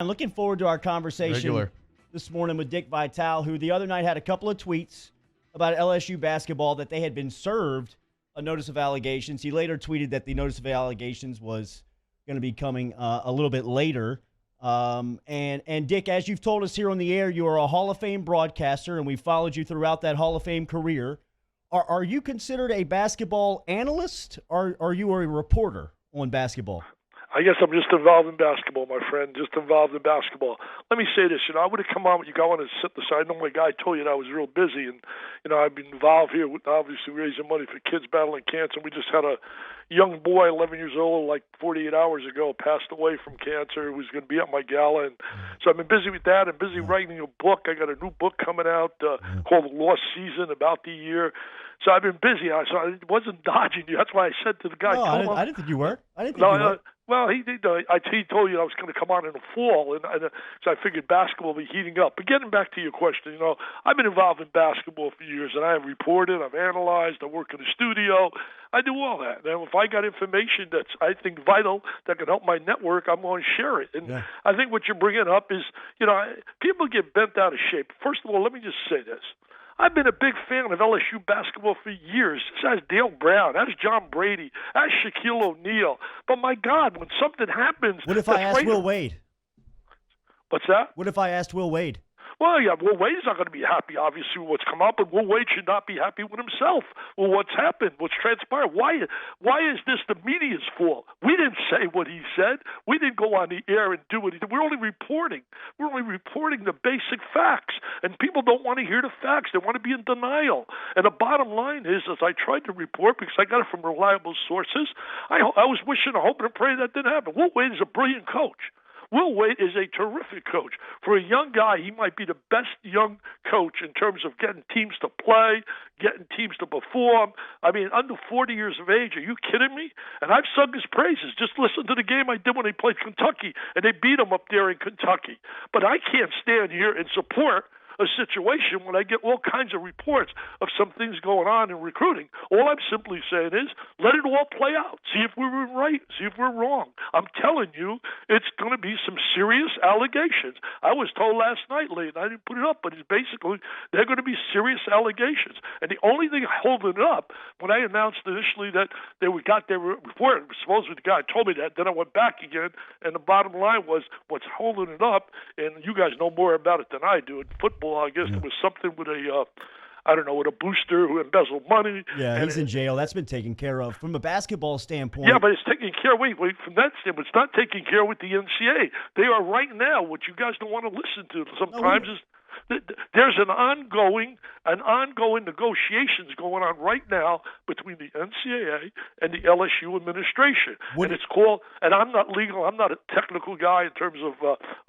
I'm looking forward to our conversation this morning with Dick Vitale, who the other night had a couple of tweets about LSU basketball that they had been served a notice of allegations. He later tweeted that the notice of allegations was going to be coming a little bit later. And Dick, as you've told us here on the air, you are a Hall of Fame broadcaster, and we followed you throughout that Hall of Fame career. Are you considered a basketball analyst, or are you a reporter on basketball? I guess I'm just involved in basketball, my friend, just involved in basketball. Let me say this, I would have come on with you going and sit aside. I know my guy told you that I was real busy, and, I've been involved here with obviously raising money for kids battling cancer. We just had a young boy, 11 years old, like 48 hours ago, passed away from cancer, who was going to be at my gala. And so I've been busy with that. I'm busy writing a book. I got a new book coming out called The Lost Season, about the year. So I've been busy. So I wasn't dodging you. That's why I said to the guy, no, I didn't think you were. Well, he told you I was going to come on in the fall, and so I figured basketball will be heating up. But getting back to your question, I've been involved in basketball for years, and I have reported, I've analyzed, I work in the studio, I do all that. Now, if I got information that's, I think, vital that can help my network, I'm going to share it. And I think what you're bringing up is, people get bent out of shape. First of all, let me just say this. I've been a big fan of LSU basketball for years. That's Dale Brown. That's John Brady. That's Shaquille O'Neal. But my God, when something happens... What if I asked Will Wade? What's that? What if I asked Will Wade? Well, yeah, Will Wade's not going to be happy, obviously, with what's come up, but Will Wade should not be happy with himself. Well, what's happened? What's transpired? Why is this the media's fault? We didn't say what he said. We didn't go on the air and do what he did. We're only reporting. We're only reporting the basic facts, and people don't want to hear the facts. They want to be in denial. And the bottom line is, as I tried to report, because I got it from reliable sources, I was wishing, hoping, and praying that didn't happen. Will Wade is a brilliant coach. Will Wade is a terrific coach. For a young guy, he might be the best young coach in terms of getting teams to play, getting teams to perform. I mean, under 40 years of age, are you kidding me? And I've sung his praises. Just listen to the game I did when they played Kentucky, and they beat him up there in Kentucky. But I can't stand here and support a situation when I get all kinds of reports of some things going on in recruiting. All I'm simply saying is, let it all play out. See if we were right. See if we're wrong. I'm telling you, it's going to be some serious allegations. I was told last night, late, and I didn't put it up, but it's basically, they're going to be serious allegations. And the only thing holding it up, when I announced initially that got their report, supposedly the guy told me that, then I went back again, and the bottom line was, what's holding it up, and you guys know more about it than I do, in football, I guess there was something with with a booster who embezzled money. Yeah, he's in jail. That's been taken care of. From a basketball standpoint. Yeah, but it's taken care of. Wait, from that standpoint, it's not taken care of with the NCAA. They are right now, what you guys don't want to listen to sometimes is there's an ongoing negotiations going on right now between the NCAA and the LSU administration. And it's called, and I'm not legal, I'm not a technical guy in terms of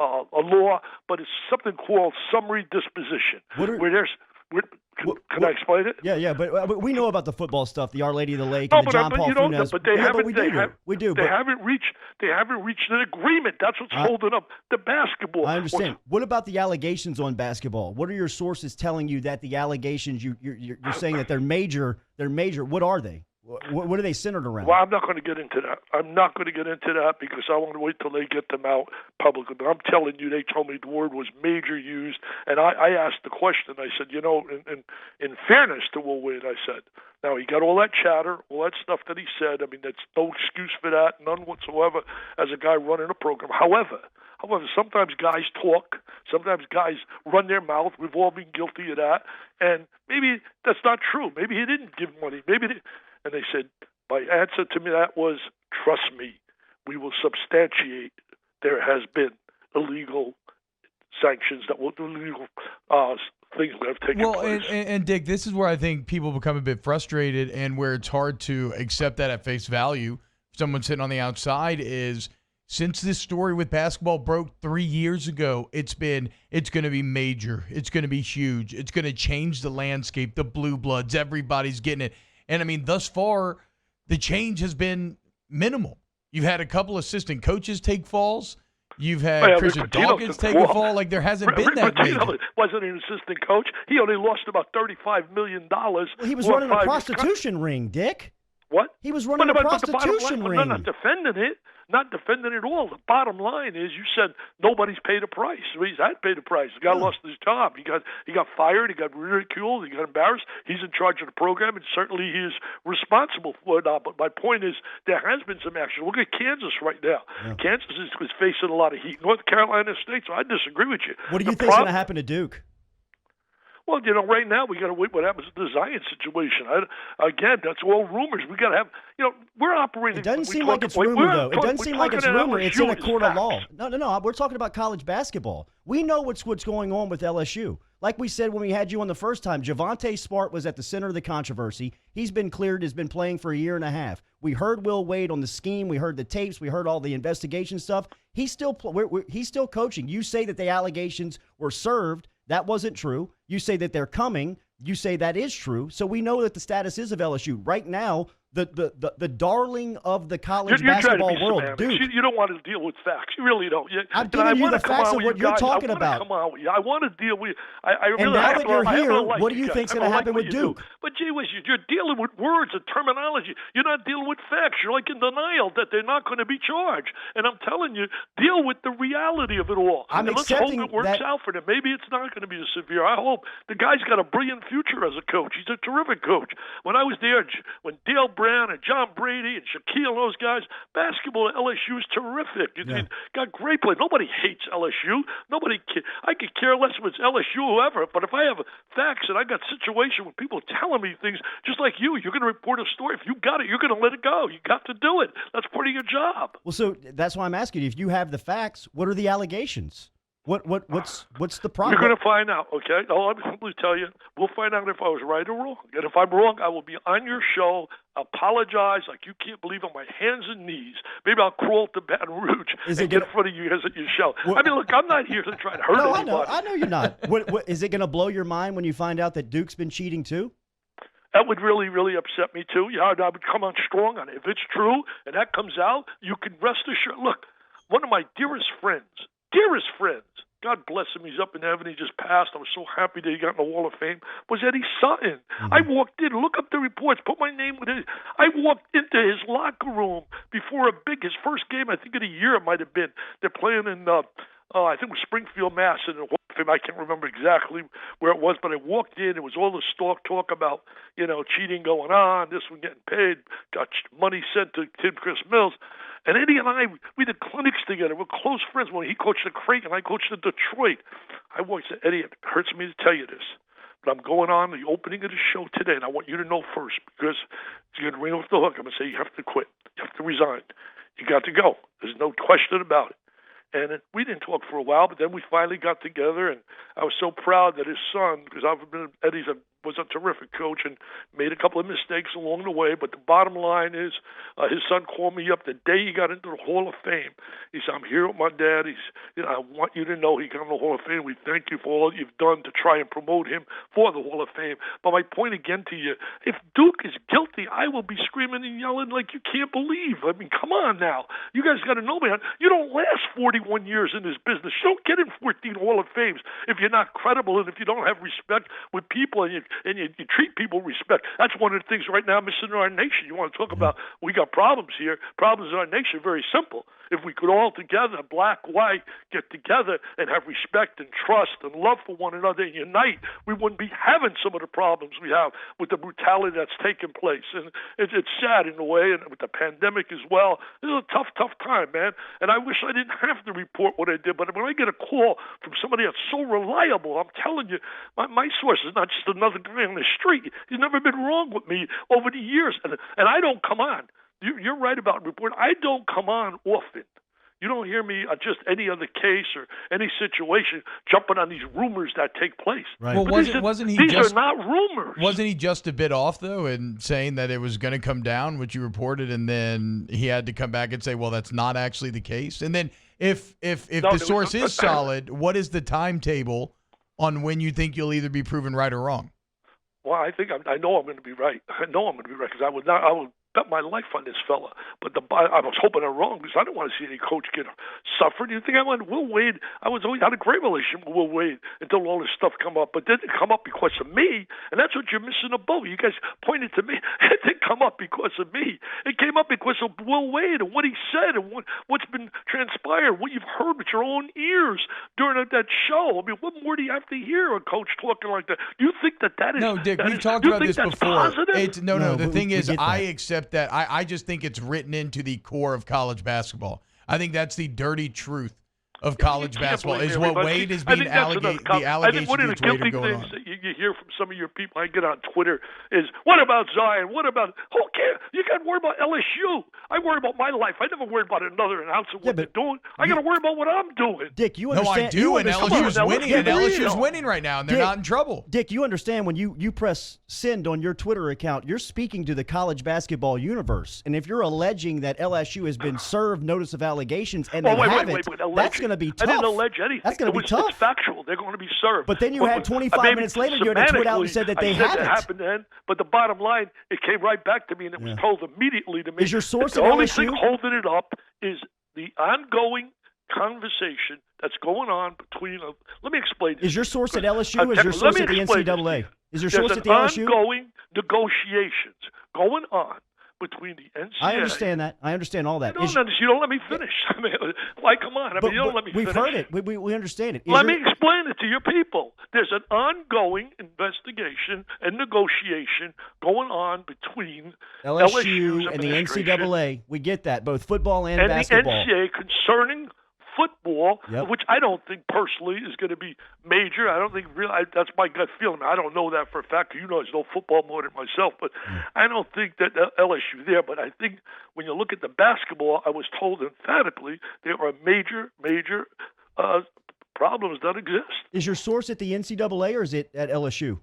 a law, but it's something called summary disposition. Can I explain it? Yeah, but we know about the football stuff, the Our Lady of the Lake, no, and the John Paul Funes. But they haven't. They haven't reached an agreement. That's what's holding up the basketball. I understand. What about the allegations on basketball? What are your sources telling you that the allegations you're saying that they're major? They're major. What are they? What are they centered around? Well, I'm not going to get into that. Because I want to wait till they get them out publicly. But I'm telling you, they told me the word was major used. And I asked the question. I said, in fairness to Will Wade, I said, now he got all that chatter, all that stuff that he said. I mean, that's no excuse for that, none whatsoever, as a guy running a program. However, sometimes guys talk. Sometimes guys run their mouth. We've all been guilty of that. And maybe that's not true. Maybe he didn't give money. And they said, my answer to me that was, trust me, we will substantiate there has been illegal sanctions, illegal things that have taken place. And Dick, this is where I think people become a bit frustrated and where it's hard to accept that at face value. Someone sitting on the outside is, since this story with basketball broke 3 years ago, it's going to be major. It's going to be huge. It's going to change the landscape, the blue bloods, everybody's getting it. And, I mean, thus far, the change has been minimal. You've had a couple assistant coaches take falls. You've had Christian Dawkins take a fall. Like, there hasn't been that major. Wasn't an assistant coach. He only lost about $35 million. Well, he was running a prostitution ring, Dick. What? He was running a prostitution ring. I'm not defending it. not defending it all. The bottom line is, you said nobody's paid a price. Well, he's had paid a price. The guy lost his job. He got fired. He got ridiculed. He got embarrassed. He's in charge of the program, and certainly he is responsible for it. But my point is, there has been some action. Look at Kansas right now. Yeah. Kansas is facing a lot of heat. North Carolina State, so I disagree with you. What do you think is going to happen to Duke? Well, right now we got to wait what happens to the Zion situation. Again, that's all rumors. We got to have, we're operating. It doesn't seem like it's rumor, though. It doesn't seem like it's rumor. It's in a court of law. No. We're talking about college basketball. We know what's going on with LSU. Like we said when we had you on the first time, Javonte Smart was at the center of the controversy. He's been cleared, has been playing for a year and a half. We heard Will Wade on the scheme. We heard the tapes. We heard all the investigation stuff. He's still coaching. You say that the allegations were served. That wasn't true. You say that they're coming. You say that is true. So we know that the status is of LSU. Right now, the darling of the college basketball world, Duke. You don't want to deal with facts. You really don't. I'm giving you the facts of what you're talking about. Come on with you. I want to deal with you. And now that you're here, what do you think's going to happen with Duke? But gee whiz, you're dealing with words and terminology. You're not dealing with facts. You're like in denial that they're not going to be charged. And I'm telling you, deal with the reality of it all. Let's hope it works out for them. Maybe it's not going to be as severe. I hope. The guy's got a brilliant future as a coach. He's a terrific coach. When I was there, when Dale Brown and John Brady and Shaquille and those guys, basketball at LSU is terrific. Got great play. Nobody hates LSU. I could care less if it's LSU or whoever, but if I have facts and I got situation with people telling me things, just like you're going to report a story. If you got it, you're going to let it go. You got to do it. That's part of your job. Well, so that's why I'm asking you, if you have the facts, what are the allegations? What's the problem? You're going to find out, okay? I'll simply tell you, we'll find out if I was right or wrong. And if I'm wrong, I will be on your show, apologize like you can't believe, on my hands and knees. Maybe I'll crawl to Baton Rouge and get in front of you guys at your show. Look, I'm not here to try to hurt anybody. I know you're not. Is it going to blow your mind when you find out that Duke's been cheating too? That would really, really upset me too. I would come on strong on it. If it's true and that comes out, you can rest assured. Look, one of my dearest friends, God bless him, he's up in heaven, he just passed. I was so happy that he got in the Wall of Fame, was Eddie Sutton. Mm-hmm. I walked in, look up the reports, put my name with it. I walked into his locker room before his first game, I think of the year it might have been. They're playing in, I think it was Springfield, Mass, in the Hall of Fame. I can't remember exactly where it was, but I walked in, it was all this talk about, cheating going on, this one getting paid, got money sent to Tim Chris Mills. And Eddie and I, we did clinics together. We're close friends. When he coached at Creighton, I coached at Detroit. I walked and said, Eddie, it hurts me to tell you this, but I'm going on the opening of the show today, and I want you to know first, because it's going to ring off the hook. I'm going to say, you have to quit. You have to resign. You got to go. There's no question about it. And we didn't talk for a while, but then we finally got together, and I was so proud that his son, because Eddie's was a terrific coach and made a couple of mistakes along the way, but the bottom line is his son called me up the day he got into the Hall of Fame. He said, I'm here with my dad. I want you to know he got in the Hall of Fame. We thank you for all you've done to try and promote him for the Hall of Fame. But my point again to you, if Duke is guilty, I will be screaming and yelling like you can't believe. Come on now. You guys got to know, man, you don't last 41 years in this business. You don't get in 14 Hall of Fames if you're not credible and if you don't have respect with people and you treat people with respect. That's one of the things right now missing in our nation. You want to talk about, we got problems here. Problems in our nation, very simple. If we could all together, black, white, get together and have respect and trust and love for one another and unite, we wouldn't be having some of the problems we have with the brutality that's taking place. And it's sad in a way, and with the pandemic as well. This is a tough time, man. And I wish I didn't have to report what I did, but when I get a call from somebody that's so reliable, I'm telling you, my source is not just another guy on the street. He's never been wrong with me over the years. And I don't come on. You're right about reporting. I don't come on often. You don't hear me on just any other case or any situation jumping on these rumors that take place. Right. Well, wasn't he these just, are not rumors. Wasn't he just a bit off, though, in saying that it was going to come down, which you reported, and then he had to come back and say, well, that's not actually the case? And then if the source is solid, what is the timetable on when you think you'll either be proven right or wrong? Well, I know I'm going to be right. I know I'm going to be right because I would bet my life on this fella. But I was hoping I'm wrong because I don't want to see any coach get suffered. You think I wanted Will Wade? I was always had a great relationship with Will Wade until all this stuff come up. But it didn't come up because of me, and that's what you're missing the boat. You guys pointed to me. It didn't come up because of me. It came up because of Will Wade and what he said and what's been transpired, what you've heard with your own ears during that show. I mean, what more do you have to hear a coach talking like that? You think that is... No, Dick, we've talked about this before. The thing is, I accept that. I just think it's written into the core of college basketball. I think that's the dirty truth of college basketball is what Wade is being allegations against Wade are going on. You hear from some of your people I get on Twitter is, what about Zion? What about, who cares? You got to worry about LSU. I worry about my life. I never worry about another announcer what they're doing. I got to worry about what I'm doing. Dick, you understand? No, I do, and LSU's winning, and LSU's winning right now, and they're not in trouble. Dick, you understand when you press send on your Twitter account, you're speaking to the college basketball universe, and if you're alleging that LSU has been served notice of allegations and they haven't, that's going to be tough. I didn't allege anything. That's going to be tough. It's factual. They're going to be served. But then you had 25 minutes later, you had to tweet out and said that they haven't. It happened then, but the bottom line, it came right back to me, and it was told immediately to me. Is your source the only thing holding it up is the ongoing conversation that's going on between. Let me explain this. Is your source at LSU? Is your source at the NCAA? Is your source at the LSU? There's ongoing negotiations going on between the NCAA. I understand that. I understand all that. You don't let me finish. I mean, like, come on. You don't let me finish. We've heard it. We understand it. Let me explain it to your people. There's an ongoing investigation and negotiation going on between LSU and the NCAA. We get that, both football and basketball. And the NCAA concerning football, which I don't think personally is going to be major. I don't think that's my gut feeling. I don't know that for a fact. You know, I know football more than myself, but I don't think that LSU there. But I think when you look at the basketball, I was told emphatically there are major problems that exist. Is your source at the NCAA or is it at LSU?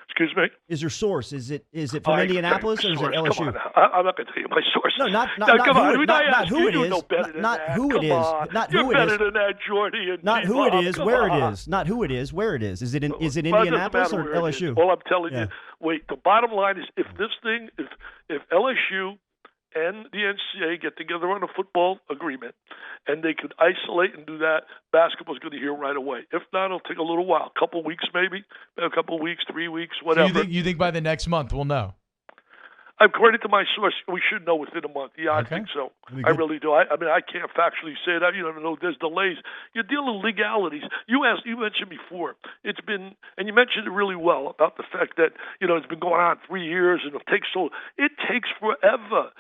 Excuse me? Is your source? Is it from Indianapolis or is it LSU? Come on. I'm not going to tell you my source. No, not who it is. Not who it is. Not who it is. You're better than that, Jordy. Not who it is. Where it is. Not who it is. Where it is. Is it Indianapolis or LSU? All I'm telling you. Wait. The bottom line is, if LSU and the NCAA get together on a football agreement, and they could isolate and do that, basketball's going to hear right away. If not, it'll take a little while, a couple weeks maybe, 3 weeks, whatever. So you think by the next month we'll know? According to my source, we should know within a month. Yeah, I think so. I really do. I mean, I can't factually say that. You don't know. There's delays. You're dealing with legalities. You mentioned before. It's been, and you mentioned it really well about the fact that it's been going on 3 years and it takes forever.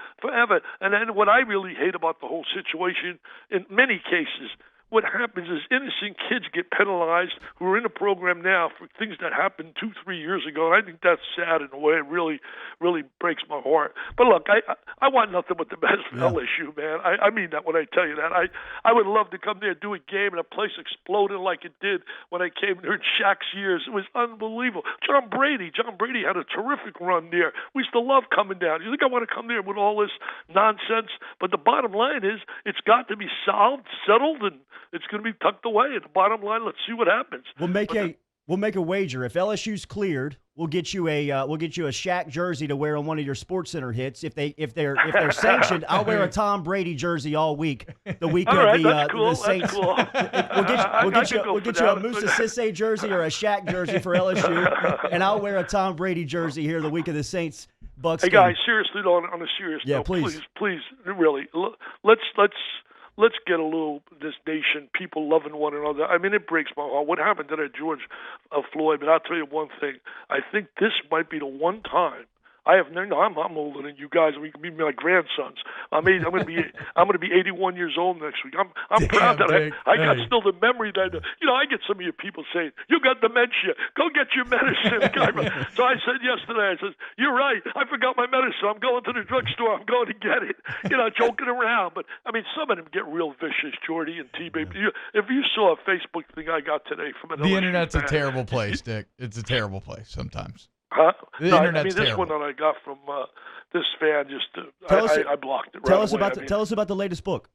And then what I really hate about the whole situation, in many cases, what happens is innocent kids get penalized who are in the program now for things that happened 2-3 years ago. And I think that's sad in a way. It really, really breaks my heart. But look, I want nothing but the best for LSU, man. I mean that when I tell you that. I would love to come there, do a game, and a place exploded like it did when I came there in Shaq's years. It was unbelievable. John Brady had a terrific run there. We used to love coming down. You think I want to come there with all this nonsense? But the bottom line is it's got to be solved, settled, and it's going to be tucked away. At the bottom line, let's see what happens. We'll make a wager. If LSU's cleared, we'll get you a Shaq jersey to wear on one of your SportsCenter hits. If they're sanctioned, I'll wear a Tom Brady jersey all week. The week of the Saints. Cool. We'll get you a Musa Cisse jersey or a Shaq jersey for LSU, and I'll wear a Tom Brady jersey here the week of the Saints Bucks. Hey guys, seriously, on a serious note, please, really, let's get this nation, people loving one another. I mean, it breaks my heart. What happened to that George Floyd? But I'll tell you one thing. I think this might be the one time. I'm older than you guys. We can be my grandsons. I'm going to be 81 years old next week. I'm proud that I got still the memory that I get some of your people saying, "You got dementia. Go get your medicine." So I said yesterday, "You're right. I forgot my medicine. I'm going to the drugstore. I'm going to get it." Joking around. But I mean, some of them get real vicious, Jordy and T-Baby. If you saw a Facebook thing I got today from the internet's a terrible place, Dick. It's a terrible place sometimes. Huh? The internet's this terrible. one that I got from this fan I blocked it. Tell us about the latest book.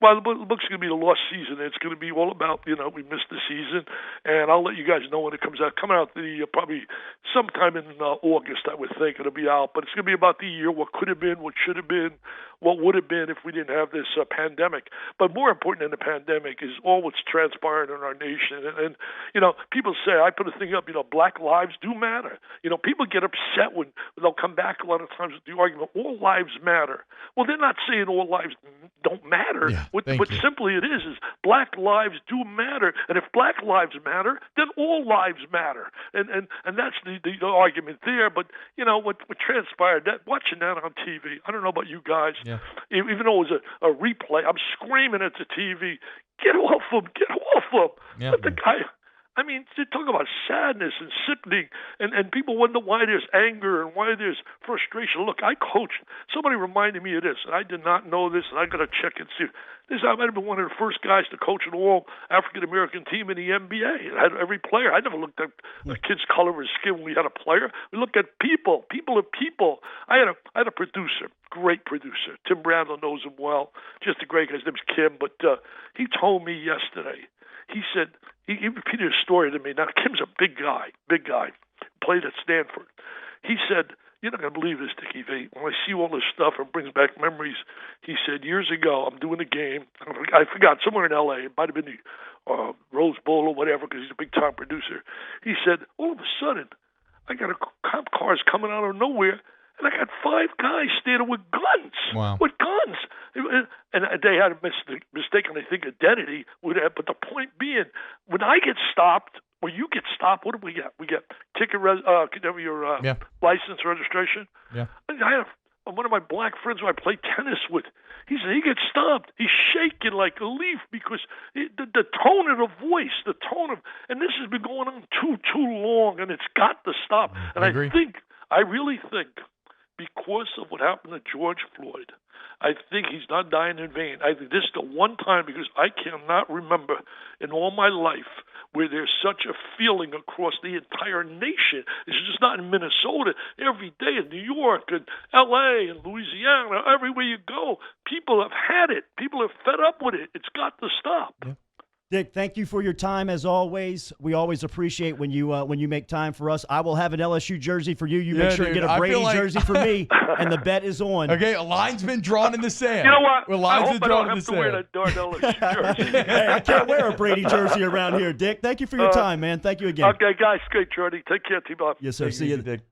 Well, the book's going to be The Lost Season. It's going to be all about, we missed the season, and I'll let you guys know when it comes out. Coming out probably sometime in August, I would think it'll be out. But it's going to be about the year, what could have been, what should have been, what would have been if we didn't have this pandemic. But more important than the pandemic is all what's transpiring in our nation. And people say, I put a thing up, Black lives do matter. People get upset when they'll come back a lot of times with the argument, all lives matter. Well, they're not saying all lives don't matter. Yeah, What simply it is Black lives do matter. And if Black lives matter, then all lives matter. And that's the argument there. But, what transpired, watching that on TV, I don't know about you guys, even though it was a replay, I'm screaming at the TV, get off him, get off him. Yeah. But the guy... I mean, to talk about sadness and sickening, and people wonder why there's anger and why there's frustration. Look, I coached. Somebody reminded me of this, and I did not know this, and I got to check and see. I might have been one of the first guys to coach an all African-American team in the NBA. It had every player. I never looked at the kid's color of his skin when we had a player. We looked at people. People are people. I had a producer, great producer. Tim Brandle knows him well. Just a great guy. His name's Kim. But he told me yesterday, he said, he repeated a story to me. Now, Kim's a big guy, played at Stanford. He said, you're not going to believe this, Dickie V. When I see all this stuff, it brings back memories. He said, years ago, I'm doing a game. I forgot, somewhere in L.A. It might have been the Rose Bowl or whatever, because he's a big-time producer. He said, all of a sudden, I got cop cars coming out of nowhere, and I got 5 guys standing with guns. Wow. With guns. And they had a mistaken, I think, identity. But the point being, when I get stopped, or you get stopped, what do we get? We get ticket, your license registration. Yeah. And I have one of my black friends who I play tennis with. He said he gets stopped. He's shaking like a leaf because the tone of the voice, and this has been going on too long, and it's got to stop. And I really think, because of what happened to George Floyd, I think he's not dying in vain. I think this is the one time, because I cannot remember in all my life where there's such a feeling across the entire nation. It's just not in Minnesota. Every day in New York and L.A. and Louisiana, everywhere you go, people have had it. People are fed up with it. It's got to stop. Yeah. Dick, thank you for your time as always. We always appreciate when you make time for us. I will have an LSU jersey for you. You make sure you get a Brady jersey for me, and the bet is on. Okay, a line's been drawn in the sand. You know what? I hope I don't have to wear that darn LSU jersey. Hey, I can't wear a Brady jersey around here, Dick. Thank you for your time, man. Thank you again. Okay, guys. Great, Jordy. Take care, T-Bob. Yes, sir. See you, Dick.